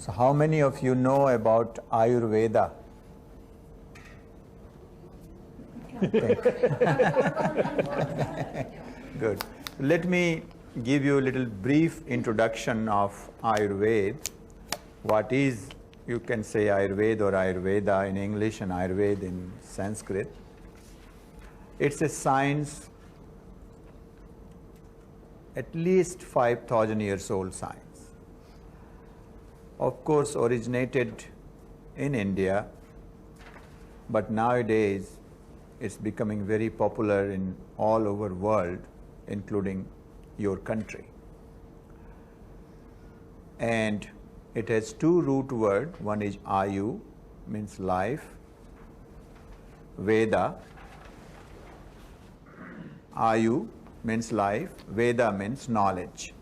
So how many of you know about Ayurveda? Good. Let me give you a little brief introduction of Ayurveda. What is, you can say Ayurveda or Ayurveda in English and Ayurveda in Sanskrit. It's a science, at least 5,000 years old science. Of course, originated in India, but nowadays it's becoming very popular in all over world, including your country. And it has two root words. One is Ayu, means life. Veda. Ayu means life. Veda means knowledge.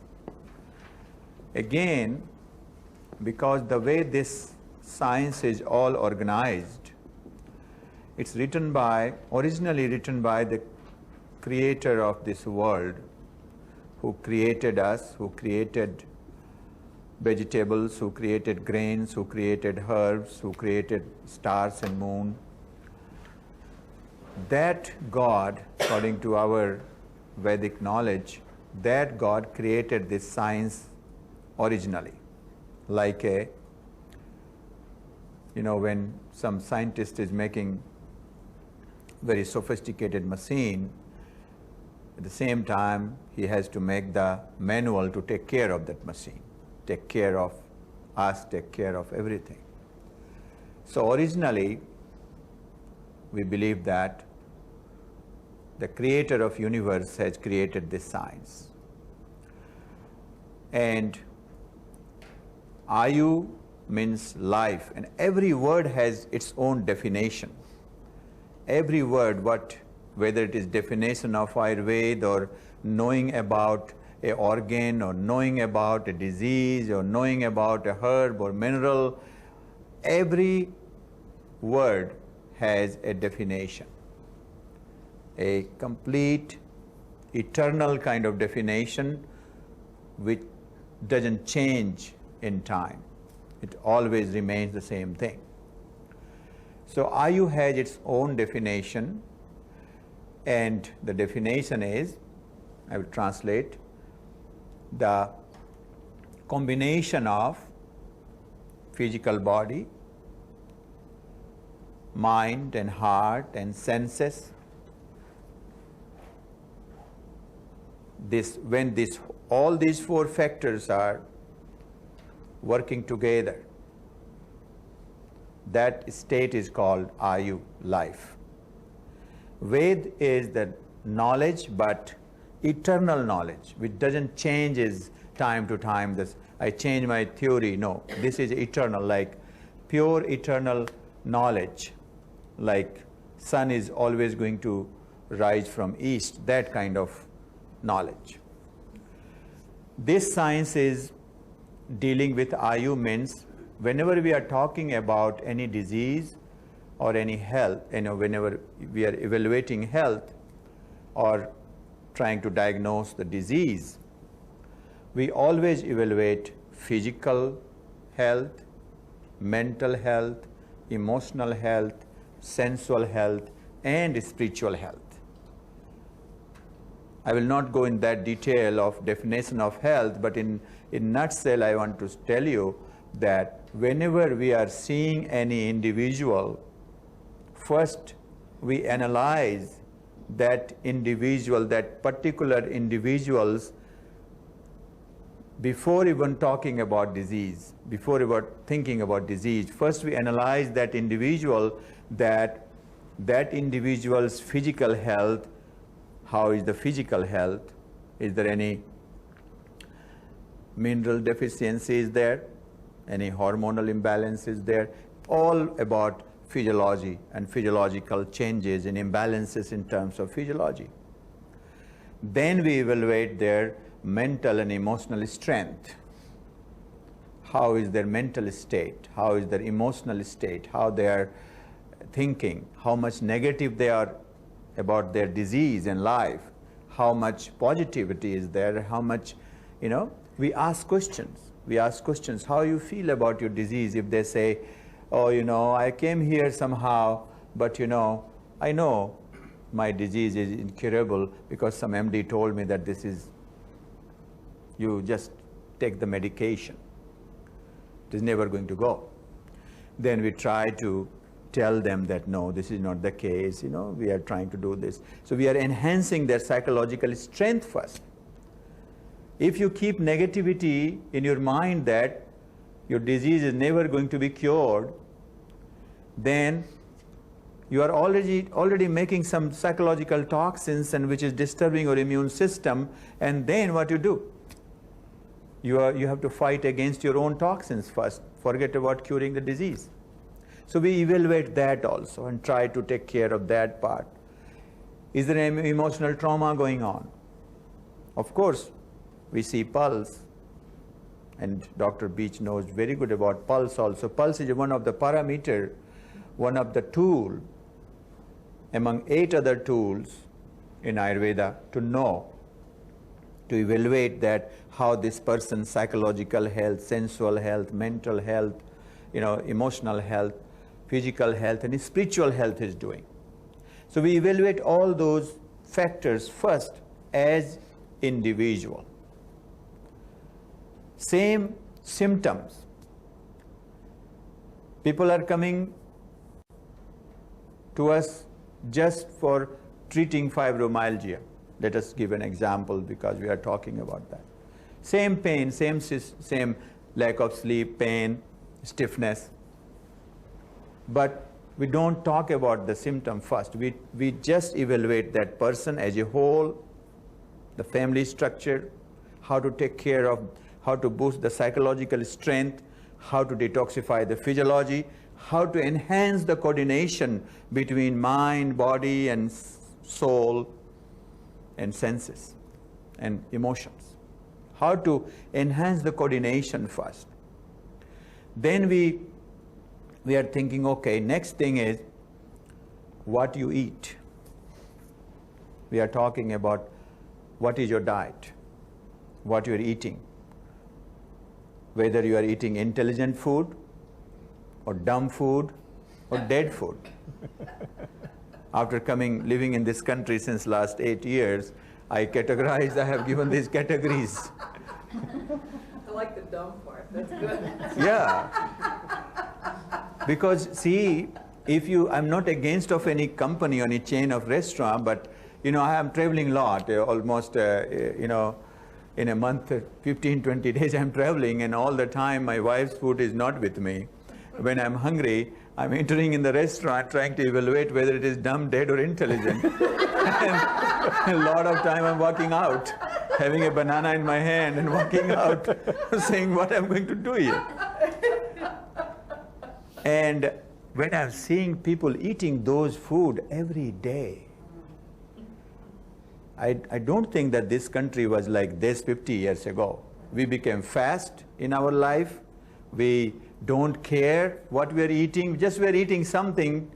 Again, because the way this science is all organized, it's originally written by the creator of this world, who created us, who created vegetables, who created grains, who created herbs, who created stars and moon. That God, according to our Vedic knowledge, that God created this science originally. Like when some scientist is making very sophisticated machine, at the same time he has to make the manual to take care of that machine, take care of us, take care of everything. So originally we believe that the creator of universe has created this science. And Ayu means life, and every word has its own definition. Every word, whether it is definition of Ayurveda or knowing about an organ or knowing about a disease or knowing about a herb or mineral, every word has a definition. A complete, eternal kind of definition which doesn't change in time. It always remains the same thing. So Ayu has its own definition, and the definition is, I will translate, the combination of physical body, mind and heart and senses. When all these four factors are working together, that state is called Ayu, life. Ved is the knowledge, but eternal knowledge, which doesn't change as time to time. I change my theory. No, this is eternal, like pure eternal knowledge, like sun is always going to rise from east, that kind of knowledge. This science is dealing with Ayu, means whenever we are talking about any disease or any health, whenever we are evaluating health or trying to diagnose the disease, we always evaluate physical health, mental health, emotional health, sensual health, and spiritual health. I will not go in that detail of definition of health, but in nutshell, I want to tell you that whenever we are seeing any individual, first we analyze that individual, that particular individuals, before even talking about disease, before even thinking about disease. First we analyze that individual, that individual's physical health. How is the physical health? Is there any mineral deficiency is there? Any hormonal imbalance is there? All about physiology and physiological changes and imbalances in terms of physiology. Then we evaluate their mental and emotional strength. How is their mental state? How is their emotional state? How they are thinking? How much negative they are about their disease and life? How much positivity is there? How much, we ask questions. We ask questions, how you feel about your disease? If they say, oh, I came here somehow, but I know my disease is incurable because some MD told me that this is, you just take the medication. It is never going to go. Then we try to tell them that no, this is not the case, we are trying to do this. So we are enhancing their psychological strength first. If you keep negativity in your mind that your disease is never going to be cured, then you are already making some psychological toxins and which is disturbing your immune system, and then what you do? You have to fight against your own toxins first. Forget about curing the disease. So we evaluate that also and try to take care of that part. Is there any emotional trauma going on? Of course, we see pulse, and Dr. Beech knows very good about pulse also. Pulse is one of the parameter, one of the tool among 8 other tools in Ayurveda to know, to evaluate that how this person's psychological health, sensual health, mental health, emotional health, physical health, and spiritual health is doing. So we evaluate all those factors first as individual. Same symptoms. People are coming to us just for treating fibromyalgia. Let us give an example because we are talking about that. Same pain, same lack of sleep, pain, stiffness. But we don't talk about the symptom first. We just evaluate that person as a whole, the family structure, how to take care of, how to boost the psychological strength, how to detoxify the physiology, how to enhance the coordination between mind, body, and soul, and senses, and emotions. How to enhance the coordination first. Then we are thinking, okay, next thing is what you eat. We are talking about what is your diet, what you are eating. Whether you are eating intelligent food, or dumb food, or dead food. After living in this country since last 8 years, I have given these categories. I like the dumb part, that's good. Yeah. Because see, I'm not against of any company or any chain of restaurant, but I am traveling a lot, almost, in a month, 15, 20 days I'm traveling, and all the time my wife's food is not with me. When I'm hungry, I'm entering in the restaurant trying to evaluate whether it is dumb, dead, or intelligent. And a lot of time I'm walking out, having a banana in my hand and walking out, saying what I'm going to do here. And when I'm seeing people eating those food every day, I don't think that this country was like this 50 years ago. We became fast in our life. We don't care what we're eating. Just we're eating something,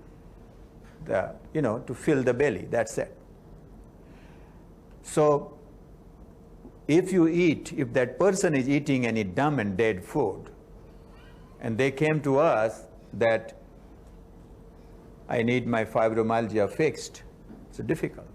to fill the belly. That's it. So if that person is eating any dumb and dead food, and they came to us that I need my fibromyalgia fixed, it's difficult.